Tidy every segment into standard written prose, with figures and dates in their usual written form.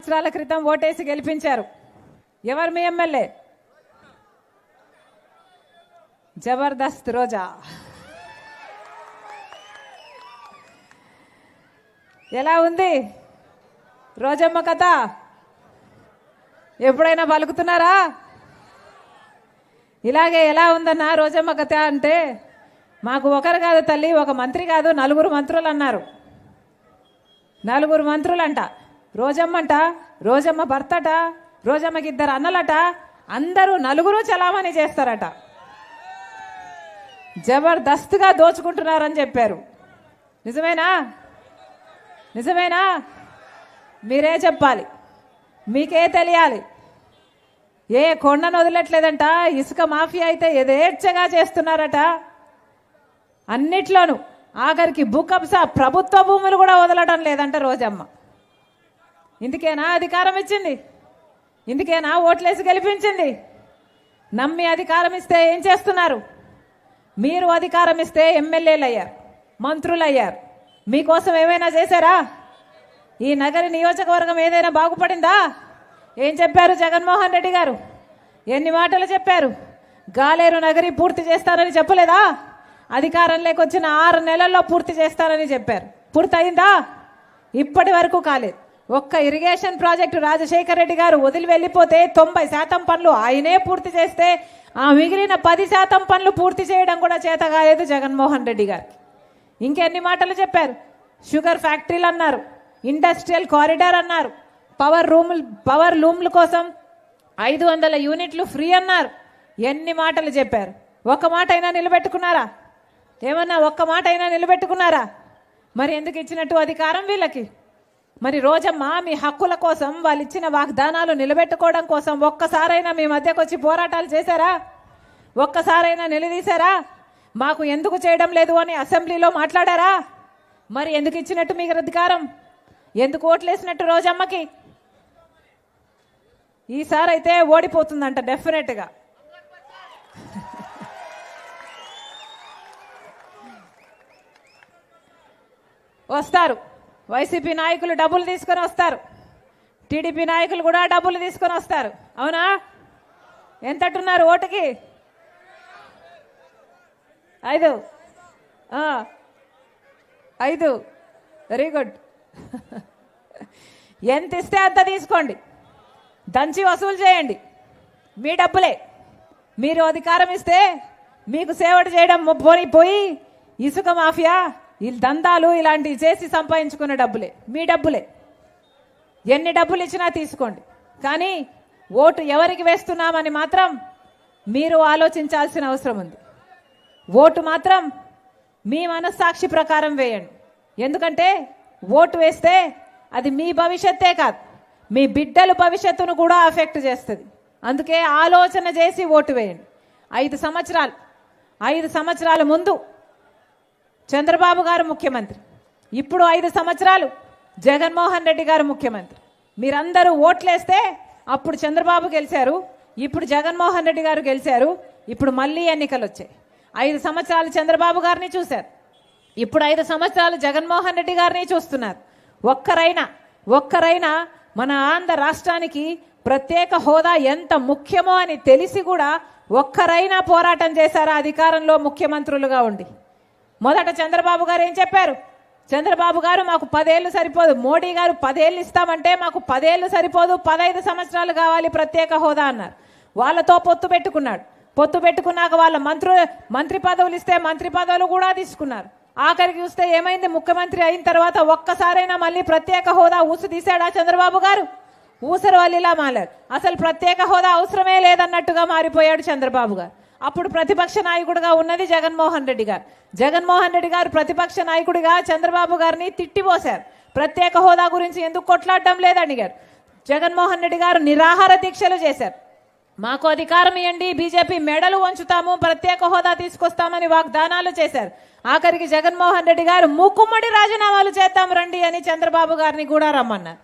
సంవత్సరాల క్రితం ఓటేసి గెలిపించారు. ఎవరు మీ ఎమ్మెల్యే? జబర్దస్త్ రోజా. ఎలా ఉంది రోజమ్మ కథ? ఎప్పుడైనా పలుకుతున్నారా? ఇలాగే ఎలా ఉందన్నా రోజమ్మ కథ అంటే, మాకు ఒకరు కాదు తల్లి, ఒక మంత్రి కాదు, 4 మంత్రులు అన్నారు. 4 మంత్రులంట. రోజమ్మంట, రోజమ్మ భర్తట, రోజమ్మకి 2 అన్నలట, అందరూ 4 చలామణి చేస్తారట. జబర్దస్త్గా దోచుకుంటున్నారని చెప్పారు. నిజమేనా? నిజమేనా? మీరే చెప్పాలి, మీకే తెలియాలి. ఏ కొండను వదిలట్లేదంట, ఇసుక మాఫియా అయితే యథేచ్ఛగా చేస్తున్నారట. అన్నిట్లోనూ ఆఖరికి భూకబ్జా ప్రభుత్వ భూములు కూడా వదలడం లేదంట రోజమ్మ. ఇందుకేనా అధికారం ఇచ్చింది? ఇందుకేనా ఓట్లేసి గెలిపించింది? నమ్మి అధికారం ఇస్తే ఏం చేస్తున్నారు? మీరు అధికారం ఇస్తే ఎమ్మెల్యేలు అయ్యారు, మంత్రులు అయ్యారు. మీకోసం ఏమైనా చేశారా? ఈ నగరి నియోజకవర్గం ఏదైనా బాగుపడిందా? ఏం చెప్పారు జగన్మోహన్ రెడ్డి గారు? ఎన్ని మాటలు చెప్పారు? గాలేరు నగరి పూర్తి చేస్తారని చెప్పలేదా? అధికారంలోకి వచ్చిన 6 నెలల్లో పూర్తి చేస్తారని చెప్పారు. పూర్తయిందా? ఇప్పటి వరకు కాలేదు. ఒక్క ఇరిగేషన్ ప్రాజెక్టు రాజశేఖర రెడ్డి గారు వదిలి వెళ్ళిపోతే 90% పనులు ఆయనే పూర్తి చేస్తే, ఆ మిగిలిన 10% పనులు పూర్తి చేయడం కూడా చేత కాలేదు జగన్మోహన్ రెడ్డి గారికి. ఇంకెన్ని మాటలు చెప్పారు? షుగర్ ఫ్యాక్టరీలు అన్నారు, ఇండస్ట్రియల్ కారిడార్ అన్నారు, పవర్ లూమ్ల కోసం 500 యూనిట్లు ఫ్రీ అన్నారు. ఎన్ని మాటలు చెప్పారు? ఒక్క మాట అయినా నిలబెట్టుకున్నారా? ఏమన్నా ఒక్క మాట అయినా నిలబెట్టుకున్నారా? మరి ఎందుకు ఇచ్చినట్టు అధికారం వీళ్ళకి? మరి రోజమ్మ మీ హక్కుల కోసం, వాళ్ళు ఇచ్చిన వాగ్దానాలు నిలబెట్టుకోవడం కోసం ఒక్కసారైనా మీ మధ్యకు వచ్చి పోరాటాలు చేశారా? ఒక్కసారైనా నిలదీశారా? మాకు ఎందుకు చేయడం లేదు అని అసెంబ్లీలో మాట్లాడారా? మరి ఎందుకు ఇచ్చినట్టు మీకు అధికారం? ఎందుకు ఓట్లేసినట్టు రోజమ్మకి? ఈసారి అయితే ఓడిపోతుందంట డెఫినెట్గా. వస్తారు వైసీపీ నాయకులు, డబ్బులు తీసుకొని వస్తారు. టీడీపీ నాయకులు కూడా డబ్బులు తీసుకొని వస్తారు. అవునా? ఎంతట్టున్నారు ఓటుకి? 5 వెరీ గుడ్. ఎంత ఇస్తే అంత తీసుకోండి, దంచి వసూలు చేయండి. మీ డబ్బులే. మీరు అధికారం ఇస్తే మీకు సేవలు చేయడం పోయి ఇసుక మాఫియా, ఈ దందాలు ఇలాంటివి చేసి సంపాదించుకున్న డబ్బులే, మీ డబ్బులే. ఎన్ని డబ్బులు ఇచ్చినా తీసుకోండి, కానీ ఓటు ఎవరికి వేస్తున్నామని మాత్రం మీరు ఆలోచించాల్సిన అవసరం ఉంది. ఓటు మాత్రం మీ మనస్సాక్షి ప్రకారం వేయండి. ఎందుకంటే ఓటు వేస్తే అది మీ భవిష్యత్తే కాదు, మీ బిడ్డల భవిష్యత్తును కూడా అఫెక్ట్ చేస్తుంది. అందుకే ఆలోచన చేసి ఓటు వేయండి. 5 సంవత్సరాల ముందు చంద్రబాబు గారు ముఖ్యమంత్రి, ఇప్పుడు 5 సంవత్సరాలు జగన్మోహన్ రెడ్డి గారు ముఖ్యమంత్రి. మీరందరూ ఓట్లేస్తే అప్పుడు చంద్రబాబు గెలిచారు, ఇప్పుడు జగన్మోహన్ రెడ్డి గారు గెలిచారు. ఇప్పుడు మళ్ళీ ఎన్నికలు వచ్చాయి. 5 సంవత్సరాలు చంద్రబాబు గారిని చూశారు, ఇప్పుడు 5 సంవత్సరాలు జగన్మోహన్ రెడ్డి గారిని చూస్తున్నారు. ఒక్కరైనా మన ఆంధ్ర రాష్ట్రానికి ప్రత్యేక హోదా ఎంత ముఖ్యమో అని తెలిసి కూడా ఒక్కరైనా పోరాటం చేశారా అధికారంలో ముఖ్యమంత్రులుగా ఉండి? మొదట చంద్రబాబు గారు ఏం చెప్పారు? చంద్రబాబు గారు మాకు 10 ఏళ్ళు సరిపోదు, మోడీ గారు 10 ఏళ్ళు ఇస్తామంటే మాకు 10 ఏళ్ళు సరిపోదు, 15 సంవత్సరాలు కావాలి ప్రత్యేక హోదా అన్నారు. వాళ్ళతో పొత్తు పెట్టుకున్నాక వాళ్ళ మంత్రి పదవులు ఇస్తే మంత్రి పదవులు కూడా తీసుకున్నారు. ఆఖరికి చూస్తే ఏమైంది? ముఖ్యమంత్రి అయిన తర్వాత ఒక్కసారైనా మళ్ళీ ప్రత్యేక హోదా ఊసు తీశాడా చంద్రబాబు గారు? ఊసరు వల్లిలా మారారు. అసలు ప్రత్యేక హోదా అవసరమే లేదన్నట్టుగా మారిపోయాడు చంద్రబాబు గారు. అప్పుడు ప్రతిపక్ష నాయకుడిగా ఉన్నది జగన్మోహన్ రెడ్డి గారు. జగన్మోహన్ రెడ్డి గారు ప్రతిపక్ష నాయకుడిగా చంద్రబాబు గారిని తిట్టిపోశారు. ప్రత్యేక హోదా గురించి ఎందుకు కొట్లాడడం లేదని అడిగారు. జగన్మోహన్ రెడ్డి గారు నిరాహార దీక్షలు చేశారు. మాకు అధికారం ఇవ్వండి, బీజేపీ మెడలు వంచుతాము, ప్రత్యేక హోదా తీసుకొస్తామని వాగ్దానాలు చేశారు. ఆఖరికి జగన్మోహన్ రెడ్డి గారు మూకుమ్మడి రాజీనామాలు చేద్దాం రండి అని చంద్రబాబు గారిని కూడా రమ్మన్నారు.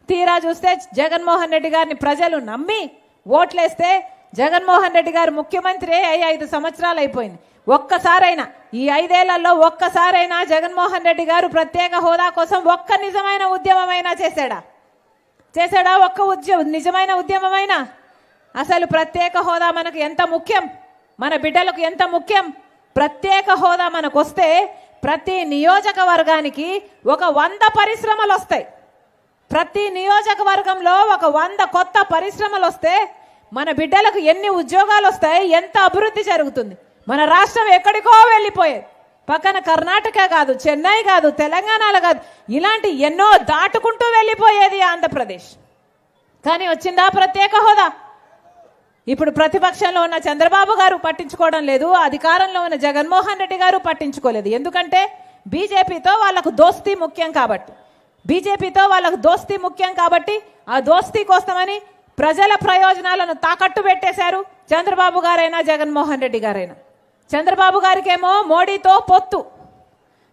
తీరా చూస్తే జగన్మోహన్ రెడ్డి గారిని ప్రజలు నమ్మి ఓట్లేస్తే జగన్మోహన్ రెడ్డి గారు ముఖ్యమంత్రి అయ్యి 5 సంవత్సరాలు అయిపోయింది. ఒక్కసారైనా ఈ 5 ఏళ్లలో జగన్మోహన్ రెడ్డి గారు ప్రత్యేక హోదా కోసం ఒక్క నిజమైన ఉద్యమమైనా చేశాడా? చేశాడా ఒక్క నిజమైన ఉద్యమమైనా? అసలు ప్రత్యేక హోదా మనకు ఎంత ముఖ్యం, మన బిడ్డలకు ఎంత ముఖ్యం. ప్రత్యేక హోదా మనకు వస్తే ప్రతి నియోజకవర్గానికి ఒక 100 పరిశ్రమలు వస్తాయి. ప్రతి నియోజకవర్గంలో ఒక 100 కొత్త పరిశ్రమలు వస్తే మన బిడ్డలకు ఎన్ని ఉద్యోగాలు వస్తాయి, ఎంత అభివృద్ధి జరుగుతుంది. మన రాష్ట్రం ఎక్కడికో వెళ్ళిపోయేది. పక్కన కర్ణాటక కాదు, చెన్నై కాదు, తెలంగాణలో కాదు, ఇలాంటి ఎన్నో దాటుకుంటూ వెళ్ళిపోయేది ఆంధ్రప్రదేశ్. కానీ వచ్చిందా ప్రత్యేక హోదా? ఇప్పుడు ప్రతిపక్షంలో ఉన్న చంద్రబాబు గారు పట్టించుకోవడం లేదు, అధికారంలో ఉన్న జగన్మోహన్ రెడ్డి గారు పట్టించుకోలేదు. ఎందుకంటే బీజేపీతో వాళ్ళకు దోస్తీ ముఖ్యం కాబట్టి. బీజేపీతో వాళ్ళకు దోస్తీ ముఖ్యం కాబట్టి ఆ దోస్తీ కోసమని ప్రజల ప్రయోజనాలను తాకట్టు పెట్టేశారు చంద్రబాబు గారైనా జగన్మోహన్ రెడ్డి గారైనా. చంద్రబాబు గారికేమో మోడీతో పొత్తు,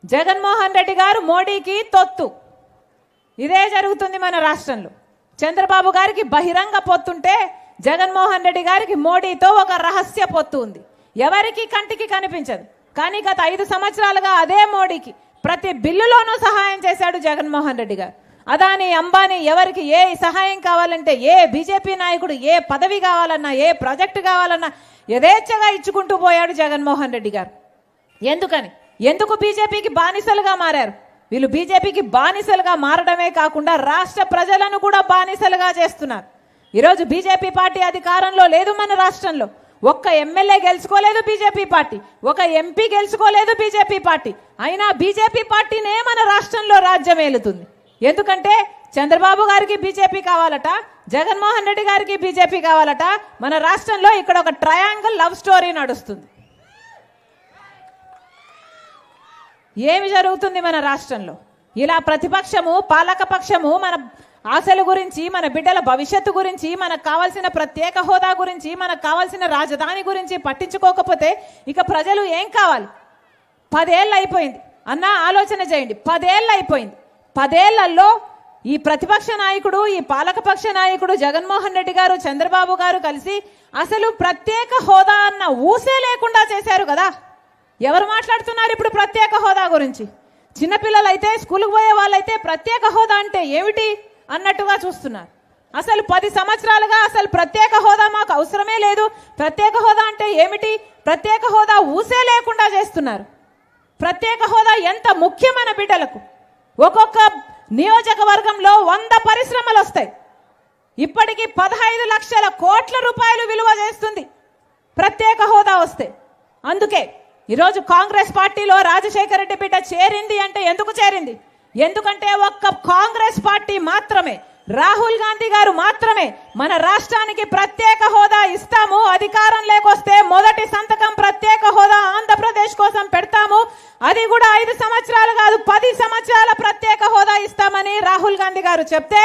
జగన్మోహన్ రెడ్డి గారు మోడీకి తొత్తు. ఇదే జరుగుతుంది మన రాష్ట్రంలో. చంద్రబాబు గారికి బహిరంగ పొత్తుంటే జగన్మోహన్ రెడ్డి గారికి మోడీతో ఒక రహస్య పొత్తు ఉంది. ఎవరికి కంటికి కనిపించదు. కానీ గత 5 సంవత్సరాలుగా అదే మోడీకి ప్రతి బిల్లులోనూ సహాయం చేశాడు జగన్మోహన్ రెడ్డి గారు. అదాని, అంబానీ ఎవరికి ఏ సహాయం కావాలంటే, ఏ బీజేపీ నాయకుడు ఏ పదవి కావాలన్నా, ఏ ప్రాజెక్టు కావాలన్నా యథేచ్ఛగా ఇచ్చుకుంటూ పోయాడు జగన్మోహన్ రెడ్డి గారు. ఎందుకు బీజేపీకి బానిసలుగా మారారు? వీళ్ళు బీజేపీకి బానిసలుగా మారడమే కాకుండా రాష్ట్ర ప్రజలను కూడా బానిసలుగా చేస్తున్నారు. ఈరోజు బీజేపీ పార్టీ అధికారంలో లేదు మన రాష్ట్రంలో. ఒక్క ఎమ్మెల్యే గెలుచుకోలేదు బీజేపీ పార్టీ, ఒక ఎంపీ గెలుచుకోలేదు బీజేపీ పార్టీ. అయినా బీజేపీ పార్టీనే మన రాష్ట్రంలో రాజ్యం ఏలుతుంది. ఎందుకంటే చంద్రబాబు గారికి బీజేపీ కావాలట, జగన్మోహన్ రెడ్డి గారికి బీజేపీ కావాలట. మన రాష్ట్రంలో ఇక్కడ ఒక ట్రయాంగిల్ లవ్ స్టోరీ నడుస్తుంది. ఏమి జరుగుతుంది మన రాష్ట్రంలో? ఇలా ప్రతిపక్షము, పాలకపక్షము మన ఆశల గురించి, మన బిడ్డల భవిష్యత్తు గురించి, మనకు కావాల్సిన ప్రత్యేక హోదా గురించి, మనకు కావాల్సిన రాజధాని గురించి పట్టించుకోకపోతే ఇక ప్రజలు ఏం కావాలి? 10 ఏళ్ళు అయిపోయింది అన్న, ఆలోచన చేయండి. 10 ఏళ్ళు అయిపోయింది. 10 ఏళ్లలో ఈ ప్రతిపక్ష నాయకుడు, ఈ పాలకపక్ష నాయకుడు జగన్మోహన్ రెడ్డి గారు, చంద్రబాబు గారు కలిసి అసలు ప్రత్యేక హోదా అన్న ఊసే లేకుండా చేశారు కదా. ఎవరు మాట్లాడుతున్నారు ఇప్పుడు ప్రత్యేక హోదా గురించి? చిన్నపిల్లలు అయితే, స్కూల్కి పోయే వాళ్ళైతే ప్రత్యేక హోదా అంటే ఏమిటి అన్నట్టుగా చూస్తున్నారు. అసలు 10 సంవత్సరాలుగా అసలు ప్రత్యేక హోదా మాకు అవసరమే లేదు, ప్రత్యేక హోదా అంటే ఏమిటి, ప్రత్యేక హోదా ఊసే లేకుండా చేస్తున్నారు. ప్రత్యేక హోదా ఎంత ముఖ్యం మన బిడ్డలకు. ఒక్కొక్క నియోజకవర్గంలో 100 పరిశ్రమలు వస్తాయి. ఇప్పటికీ 15 లక్షల కోట్ల రూపాయలు విలువ చేస్తుంది ప్రత్యేక హోదా వస్తే. అందుకే ఈరోజు కాంగ్రెస్ పార్టీలో రాజశేఖర రెడ్డి బిడ్డ చేరింది అంటే ఎందుకు చేరింది? ఎందుకంటే ఒక్క కాంగ్రెస్ పార్టీ మాత్రమే, రాహుల్ గాంధీ గారు మాత్రమే మన రాష్ట్రానికి ప్రత్యేక హోదా ఇస్తాము, అధికారం లేకొస్తే మొదటి సంతకం ప్రత్యేక హోదా ఆంధ్రప్రదేశ్ కోసం పెడతాము, అది కూడా 5 సంవత్సరాలు కాదు 10 సంవత్సరాల ప్రత్యేక హోదా ఇస్తామని రాహుల్ గాంధీ గారు చెప్తే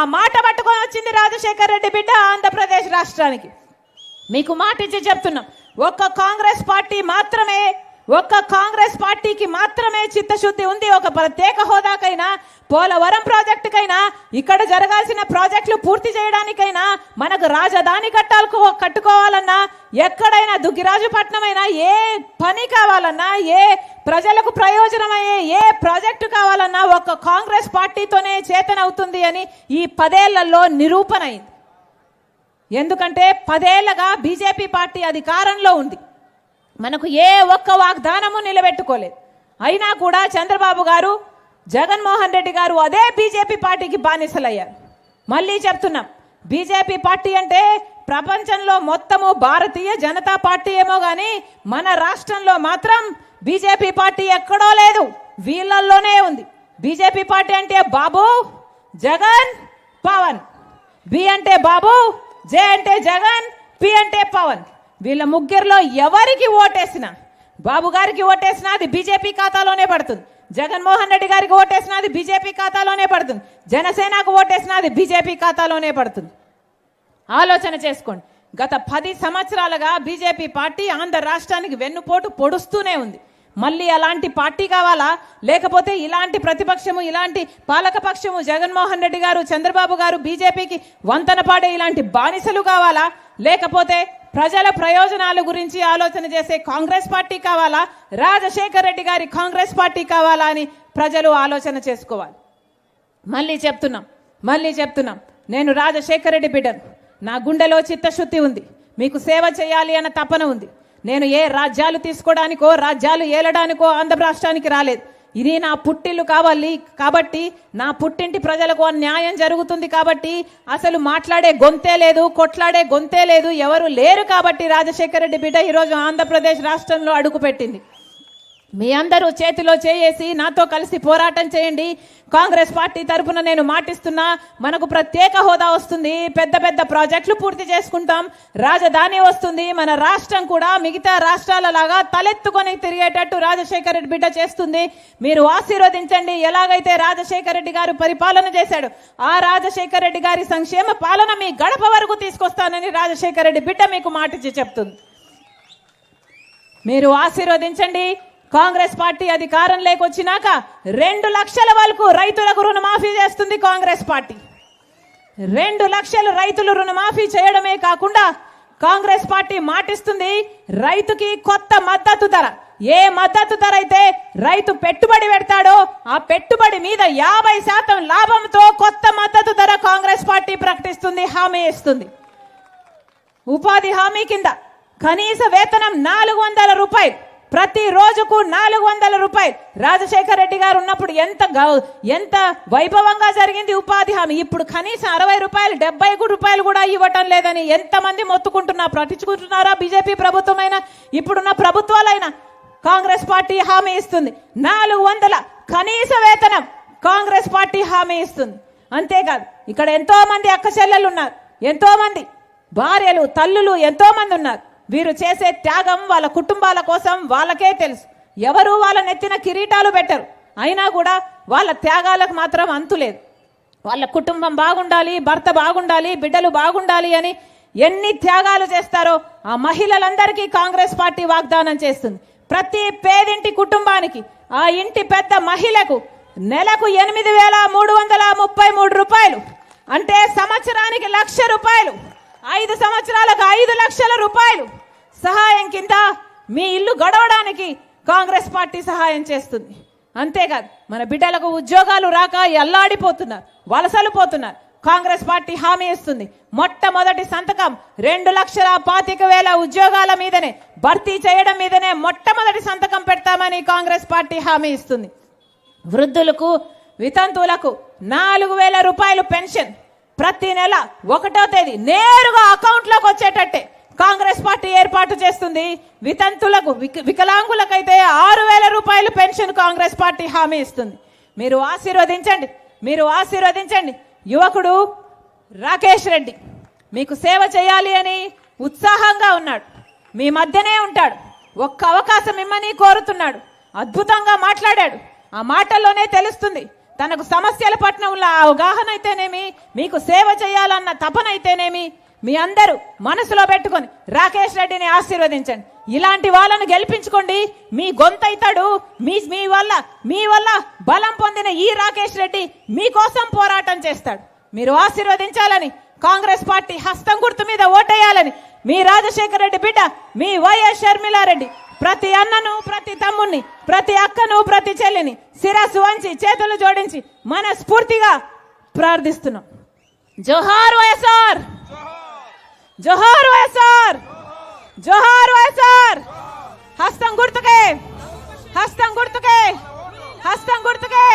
ఆ మాట పట్టుకొని వచ్చింది రాజశేఖర రెడ్డి బిడ్డ ఆంధ్రప్రదేశ్ రాష్ట్రానికి. మీకు మాట ఇచ్చి చెప్తున్నాం, ఒక్క కాంగ్రెస్ పార్టీకి మాత్రమే చిత్తశుద్ధి ఉంది. ఒక ప్రత్యేక హోదాకైనా, పోలవరం ప్రాజెక్టుకైనా, ఇక్కడ జరగాల్సిన ప్రాజెక్టులు పూర్తి చేయడానికైనా, మనకు రాజధాని కట్టుకోవాలన్నా, ఎక్కడైనా దుగ్గిరాజుపట్నం అయినా, ఏ పని కావాలన్నా, ఏ ప్రజలకు ప్రయోజనమయ్యే ఏ ప్రాజెక్టు కావాలన్నా ఒక కాంగ్రెస్ పార్టీతోనే చేతనవుతుంది అని ఈ 10 ఏళ్లలో నిరూపణ అయింది. ఎందుకంటే 10 ఏళ్లుగా బీజేపీ పార్టీ అధికారంలో ఉంది. మనకు ఏ ఒక్క వాగ్దానము నిలబెట్టుకోలేదు. అయినా కూడా చంద్రబాబు గారు, జగన్మోహన్ రెడ్డి గారు అదే బీజేపీ పార్టీకి బానిసలయ్యారు. మళ్ళీ చెప్తున్నాం, బీజేపీ పార్టీ అంటే ప్రపంచంలో మొత్తము భారతీయ జనతా పార్టీ ఏమో కానీ మన రాష్ట్రంలో మాత్రం బీజేపీ పార్టీ ఎక్కడో లేదు, వీళ్ళల్లోనే ఉంది. బీజేపీ పార్టీ అంటే బాబు, జగన్, పవన్. బి అంటే బాబు, జే అంటే జగన్, పి అంటే పవన్. వీళ్ళ ముగ్గురులో ఎవరికి ఓటేసినా, బాబు గారికి ఓటేసినా అది బీజేపీ ఖాతాలోనే పడుతుంది, జగన్మోహన్ రెడ్డి గారికి ఓటేసినా అది బీజేపీ ఖాతాలోనే పడుతుంది, జనసేనకు ఓటేసినా అది బీజేపీ ఖాతాలోనే పడుతుంది. ఆలోచన చేసుకోండి. గత 10 సంవత్సరాలుగా బీజేపీ పార్టీ ఆంధ్ర రాష్ట్రానికి వెన్నుపోటు పొడుస్తూనే ఉంది. మళ్ళీ అలాంటి పార్టీ కావాలా? లేకపోతే ఇలాంటి ప్రతిపక్షము, ఇలాంటి పాలకపక్షము, జగన్మోహన్ రెడ్డి గారు, చంద్రబాబు గారు బీజేపీకి వంతన పాడే ఇలాంటి బానిసలు కావాలా? లేకపోతే ప్రజల ప్రయోజనాల గురించి ఆలోచన చేసే కాంగ్రెస్ పార్టీ కావాలా? రాజశేఖర రెడ్డి గారి కాంగ్రెస్ పార్టీ కావాలా అని ప్రజలు ఆలోచన చేసుకోవాలి. మళ్ళీ చెప్తున్నాం నేను రాజశేఖర రెడ్డి బిడ్డను. నా గుండెలో చిత్తశుద్ధి ఉంది. మీకు సేవ చేయాలి అన్న తపన ఉంది. నేను ఏ రాజ్యాలు తీసుకోవడానికో రాజ్యాలు ఏలడానికో ఆంధ్ర రాష్ట్రానికి రాలేదు. ఇది నా పుట్టిల్లు కావాలి కాబట్టి, నా పుట్టింటి ప్రజలకు న్యాయం జరుగుతుంది కాబట్టి, అసలు మాట్లాడే గొంతే లేదు, కొట్లాడే గొంతే లేదు, ఎవరు లేరు కాబట్టి రాజశేఖర రెడ్డి బిడ్డ ఈరోజు ఆంధ్రప్రదేశ్ రాష్ట్రంలో అడుగుపెట్టింది. మీ అందరూ చేతిలో చేసి నాతో కలిసి పోరాటం చేయండి. కాంగ్రెస్ పార్టీ తరఫున నేను మాటిస్తున్నా, మనకు ప్రత్యేక హోదా వస్తుంది, పెద్ద పెద్ద ప్రాజెక్టులు పూర్తి చేసుకుంటాం, రాజధాని వస్తుంది, మన రాష్ట్రం కూడా మిగతా రాష్ట్రాల లాగా తలెత్తుకొని తిరిగేటట్టు రాజశేఖర రెడ్డి బిడ్డ చేస్తుంది. మీరు ఆశీర్వదించండి. ఎలాగైతే రాజశేఖర రెడ్డి గారు పరిపాలన చేశాడు, ఆ రాజశేఖర రెడ్డి గారి సంక్షేమ పాలన మీ గడప వరకు తీసుకొస్తానని రాజశేఖర రెడ్డి బిడ్డ మీకు మాటిచ్చి చెప్తుంది. మీరు ఆశీర్వదించండి. కాంగ్రెస్ పార్టీ అధికారంలోకి వచ్చినాక 2 లక్షల వరకు రైతులకు రుణమాఫీ చేస్తుంది కాంగ్రెస్ పార్టీ. 2 లక్షలు రైతులు రుణమాఫీ చేయడమే కాకుండా కాంగ్రెస్ పార్టీ మాటిస్తుంది, రైతుకి కొత్త మద్దతు ధర, ఏ మద్దతు ధర అయితే రైతు పెట్టుబడి పెడతాడో ఆ పెట్టుబడి మీద 50% లాభంతో కొత్త మద్దతు ధర కాంగ్రెస్ పార్టీ ప్రకటిస్తుంది, హామీ ఇస్తుంది. ఉపాధి హామీ కింద కనీస వేతనం 400 రూపాయలు, ప్రతి రోజుకు 400 రూపాయలు. రాజశేఖర రెడ్డి గారు ఉన్నప్పుడు ఎంత వైభవంగా జరిగింది ఉపాధి హామీ. ఇప్పుడు కనీసం 60 రూపాయలు, 70 రూపాయలు కూడా ఇవ్వటం లేదని ఎంతమంది మొత్తుకుంటున్నారు. పట్టించుకుంటున్నారా బీజేపీ ప్రభుత్వమైనా ఇప్పుడున్న ప్రభుత్వాలైనా? కాంగ్రెస్ పార్టీ హామీ ఇస్తుంది 400 కనీస వేతనం, కాంగ్రెస్ పార్టీ హామీ ఇస్తుంది. అంతేకాదు, ఇక్కడ ఎంతో మంది అక్క చెల్లెలు ఉన్నారు, ఎంతో మంది భార్యలు, తల్లులు ఎంతో మంది ఉన్నారు. వీరు చేసే త్యాగం వాళ్ళ కుటుంబాల కోసం వాళ్ళకే తెలుసు. ఎవరు వాళ్ళ నెత్తిన కిరీటాలు పెట్టరు, అయినా కూడా వాళ్ళ త్యాగాలకు మాత్రం అంతులేదు. వాళ్ళ కుటుంబం బాగుండాలి, భర్త బాగుండాలి, బిడ్డలు బాగుండాలి అని ఎన్ని త్యాగాలు చేస్తారో ఆ మహిళలందరికీ కాంగ్రెస్ పార్టీ వాగ్దానం చేస్తుంది. ప్రతి పేదింటి కుటుంబానికి, ఆ ఇంటి పెద్ద మహిళకు నెలకు 8,333 రూపాయలు, అంటే సంవత్సరానికి 1,00,000 రూపాయలు, 5 సంవత్సరాలకు 5 లక్షల రూపాయలు సహాయం కింద మీ ఇల్లు గడవడానికి కాంగ్రెస్ పార్టీ సహాయం చేస్తుంది. అంతేకాదు, మన బిడ్డలకు ఉద్యోగాలు రాక ఎల్లాడిపోతున్నారు, వలసలు పోతున్నారు. కాంగ్రెస్ పార్టీ హామీ ఇస్తుంది. మొట్టమొదటి సంతకం 2,25,000 ఉద్యోగాల మీదనే, భర్తీ చేయడం మీదనే మొట్టమొదటి సంతకం పెడతామని కాంగ్రెస్ పార్టీ హామీ ఇస్తుంది. వృద్ధులకు, వితంతువులకు 4,000 రూపాయలు పెన్షన్ ప్రతి నెల 1వ తేదీ నేరుగా అకౌంట్లోకి వచ్చేటట్టే కాంగ్రెస్ పార్టీ ఏర్పాటు చేస్తుంది. వితంతులకు, వికలాంగులకైతే 6,000 రూపాయలు పెన్షన్ కాంగ్రెస్ పార్టీ హామీ ఇస్తుంది. మీరు ఆశీర్వదించండి, మీరు ఆశీర్వదించండి. యువకుడు రాకేష్ రెడ్డి మీకు సేవ చేయాలి అని ఉత్సాహంగా ఉన్నాడు, మీ మధ్యనే ఉంటాడు. ఒక్క అవకాశం ఇమ్మని కోరుతున్నాడు. అద్భుతంగా మాట్లాడాడు. ఆ మాటల్లోనే తెలుస్తుంది తనకు సమస్యల పట్ల ఉన్న అవగాహన అయితేనేమి, మీకు సేవ చేయాలన్న తపన అయితేనేమి. మీ అందరూ మనసులో పెట్టుకొని రాకేష్ రెడ్డిని ఆశీర్వదించండి. ఇలాంటి వాళ్ళను గెలిపించుకోండి. మీ గొంతైతాడు. మీ వల్ల బలం పొందిన ఈ రాకేష్ రెడ్డి మీకోసం పోరాటం చేస్తాడు. మీరు ఆశీర్వదించాలని, కాంగ్రెస్ పార్టీ హస్తం గుర్తు మీద ఓటేయాలని మీ రాజశేఖర రెడ్డి బిడ్డ, మీ వైఎస్ షర్మిలారెడ్డి ప్రతి అన్నను, ప్రతి తమ్ముణ్ణి, ప్రతి అక్కను, ప్రతి చెల్లిని శిరస్సు వంచి చేతులు జోడించి మనస్ఫూర్తిగా ప్రార్థిస్తున్నాం. జోహార్ వైఎస్ఆర్, జోహార్ వైఎస్ఆర్, జోహార్ వైఎస్ఆర్. హస్తం గుర్తుకే, హస్తం గుర్తుకే, హస్తం గుర్తుకే.